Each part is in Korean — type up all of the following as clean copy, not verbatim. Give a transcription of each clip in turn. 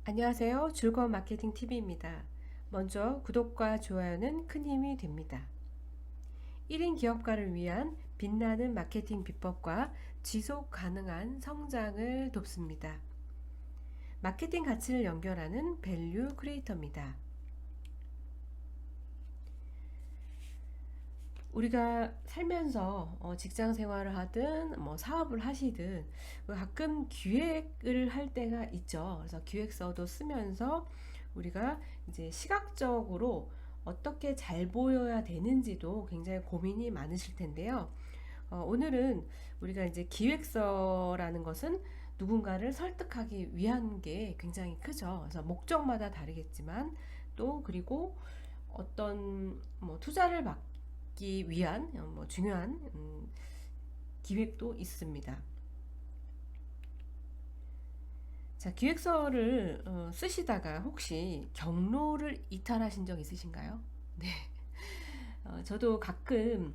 안녕하세요. 즐거운 마케팅 TV입니다. 먼저 구독과 좋아요는 큰 힘이 됩니다. 1인 기업가를 위한 빛나는 마케팅 비법과 지속 가능한 성장을 돕습니다. 마케팅 가치를 연결하는 밸류 크리에이터입니다. 우리가 살면서 직장 생활을 하든 사업을 하시든 가끔 기획을 할 때가 있죠. 그래서 기획서도 쓰면서 우리가 이제 시각적으로 어떻게 잘 보여야 되는지도 굉장히 고민이 많으실 텐데요. 오늘은 우리가 이제 기획서라는 것은 누군가를 설득하기 위한 게 굉장히 크죠. 그래서 목적마다 다르겠지만 또 그리고 어떤 투자를 받기 위한 중요한 기획도 있습니다. 자, 기획서를 쓰시다가 혹시 경로를 이탈하신 적 있으신가요? 네. 저도 가끔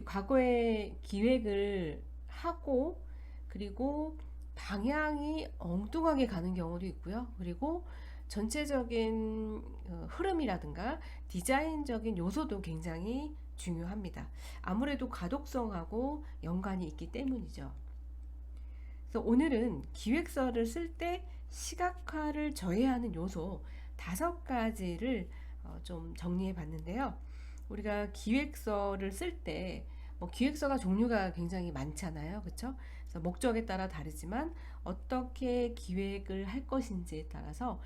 과거에 기획을 하고 그리고 방향이 엉뚱하게 가는 경우도 있고요. 그리고 전체적인 흐름이라든가 디자인적인 요소도 굉장히 중요합니다. 아무래도 가독성하고 연관이 있기 때문이죠. 그래서 오늘은 기획서를 쓸 때 시각화를 저해하는 요소 5가지를 좀 정리해 봤는데요. 우리가 기획서를 쓸 때 기획서가 종류가 굉장히 많잖아요. 그렇죠? 그래서 목적에 따라 다르지만 어떻게 기획을 할 것인지에 따라서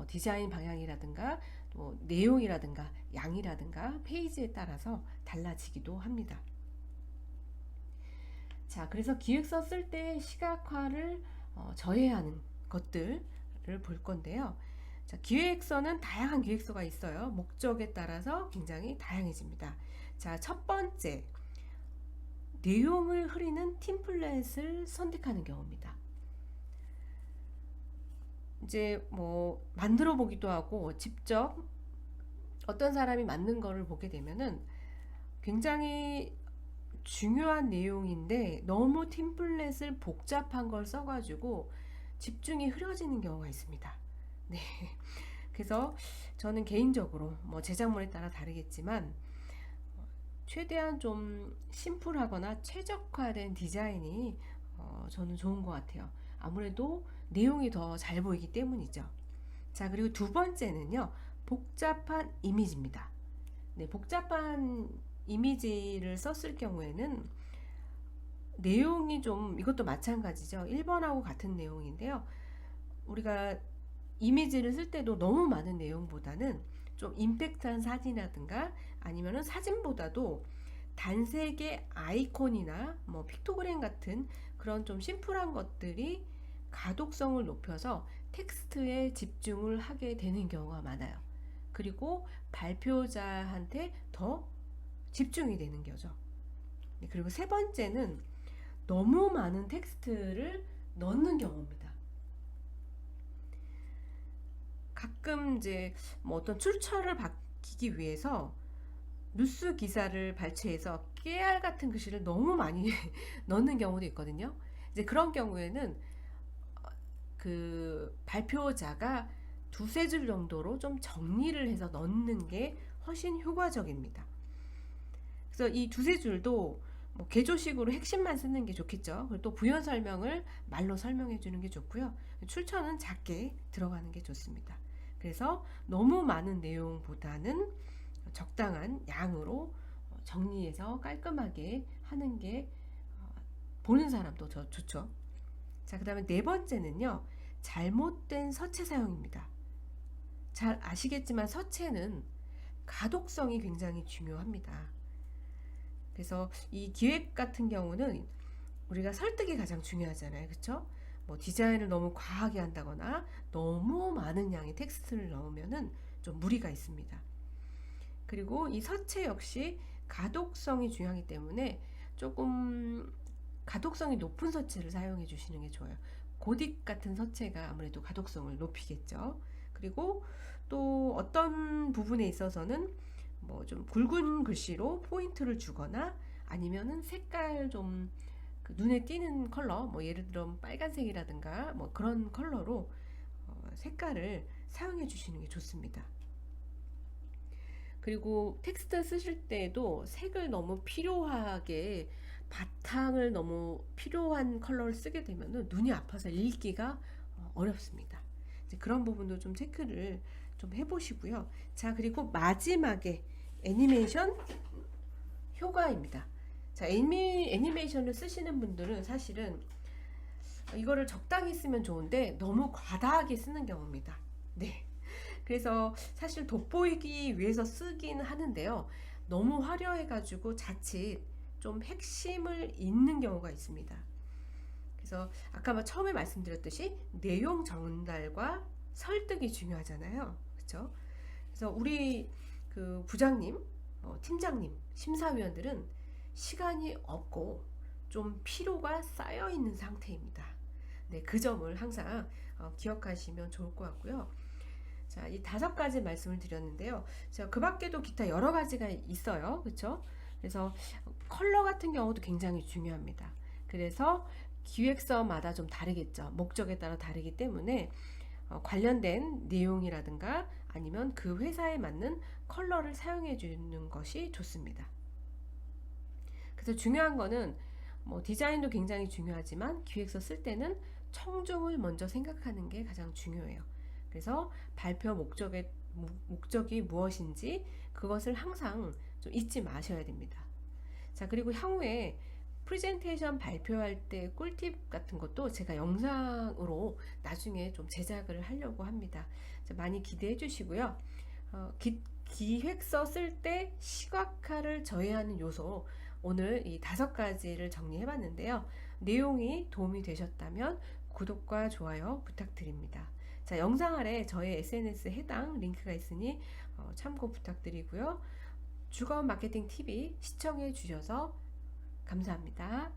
디자인 방향이라든가 또 내용이라든가 양이라든가 페이지에 따라서 달라지기도 합니다. 자, 그래서 기획서 쓸 때 시각화를 저해하는 것들을 볼 건데요. 자, 기획서는 다양한 기획서가 있어요. 목적에 따라서 굉장히 다양해집니다. 자, 첫 번째, 내용을 흐리는 팀플렛을 선택하는 경우입니다. 이제 만들어 보기도 하고 직접 어떤 사람이 만든 거를 보게 되면은 굉장히 중요한 내용인데 너무 팀플렛을 복잡한 걸 써가지고 집중이 흐려지는 경우가 있습니다. 네. 그래서 저는 개인적으로 제작물에 따라 다르겠지만 최대한 좀 심플하거나 최적화된 디자인이 저는 좋은 것 같아요. 아무래도 내용이 더 잘 보이기 때문이죠. 자, 그리고 두 번째는요, 복잡한 이미지입니다. 네, 복잡한 이미지를 썼을 경우에는 내용이 좀 이것도 마찬가지죠. 1번하고 같은 내용인데요. 우리가 이미지를 쓸 때도 너무 많은 내용보다는 좀 임팩트한 사진이라든가 아니면은 사진보다도 단색의 아이콘이나 픽토그램 같은 그런 좀 심플한 것들이 가독성을 높여서 텍스트에 집중을 하게 되는 경우가 많아요. 그리고 발표자한테 더 집중이 되는 거죠. 네, 그리고 세 번째는 너무 많은 텍스트를 넣는 경우입니다. 가끔 이제 어떤 출처를 밝히기 위해서 뉴스 기사를 발췌해서 깨알 같은 글씨를 너무 많이 넣는 경우도 있거든요. 이제 그런 경우에는 그 발표자가 두세 줄 정도로 좀 정리를 해서 넣는 게 훨씬 효과적입니다. 그래서 이 두세 줄도 개조식으로 핵심만 쓰는 게 좋겠죠. 그리고 또 부연 설명을 말로 설명해 주는 게 좋고요. 출처는 작게 들어가는 게 좋습니다. 그래서 너무 많은 내용보다는 적당한 양으로 정리해서 깔끔하게 하는 게 보는 사람도 더 좋죠. 자, 그 다음에 네 번째는요, 잘못된 서체 사용입니다. 잘 아시겠지만 서체는 가독성이 굉장히 중요합니다. 그래서 이 기획 같은 경우는 우리가 설득이 가장 중요하잖아요. 그렇죠? 디자인을 너무 과하게 한다거나 너무 많은 양의 텍스트를 넣으면은 좀 무리가 있습니다. 그리고 이 서체 역시 가독성이 중요하기 때문에 조금 가독성이 높은 서체를 사용해 주시는 게 좋아요. 고딕 같은 서체가 아무래도 가독성을 높이겠죠. 그리고 또 어떤 부분에 있어서는 좀 굵은 글씨로 포인트를 주거나 아니면은 색깔 좀 눈에 띄는 컬러, 예를 들어 빨간색이라든가 그런 컬러로 색깔을 사용해 주시는 게 좋습니다. 그리고 텍스트 쓰실 때도 색을 너무 필요하게 바탕을 너무 필요한 컬러를 쓰게 되면 눈이 아파서 읽기가 어렵습니다. 이제 그런 부분도 좀 체크를 좀 해보시고요. 자, 그리고 마지막에 애니메이션 효과입니다. 자, 애니메이션을 쓰시는 분들은 사실은 이거를 적당히 쓰면 좋은데 너무 과다하게 쓰는 경우입니다. 네. 그래서 사실 돋보이기 위해서 쓰긴 하는데요. 너무 화려해가지고 자칫 좀 핵심을 잃는 경우가 있습니다. 그래서 아까 처음에 말씀드렸듯이 내용 전달과 설득이 중요하잖아요. 그렇죠? 그래서 우리 그 부장님, 팀장님, 심사위원들은 시간이 없고 좀 피로가 쌓여 있는 상태입니다. 네, 그 점을 항상 기억하시면 좋을 것 같고요. 자, 이 5가지 말씀을 드렸는데요. 자, 그 밖에도 기타 여러 가지가 있어요. 그렇죠? 그래서 컬러 같은 경우도 굉장히 중요합니다. 그래서 기획서마다 좀 다르겠죠. 목적에 따라 다르기 때문에 관련된 내용이라든가 아니면 그 회사에 맞는 컬러를 사용해 주는 것이 좋습니다. 그래서 중요한 거는 디자인도 굉장히 중요하지만 기획서 쓸 때는 청중을 먼저 생각하는 게 가장 중요해요. 그래서 발표 목적이 무엇인지 그것을 항상 좀 잊지 마셔야 됩니다. 자, 그리고 향후에 프레젠테이션 발표할 때 꿀팁 같은 것도 제가 영상으로 나중에 좀 제작을 하려고 합니다. 자, 많이 기대해 주시고요. 기획서 쓸 때 시각화를 저해하는 요소, 오늘 이 5가지를 정리해 봤는데요. 내용이 도움이 되셨다면 구독과 좋아요 부탁드립니다. 자, 영상 아래 저의 SNS 해당 링크가 있으니 참고 부탁드리고요. 주거 마케팅 TV 시청해 주셔서 감사합니다.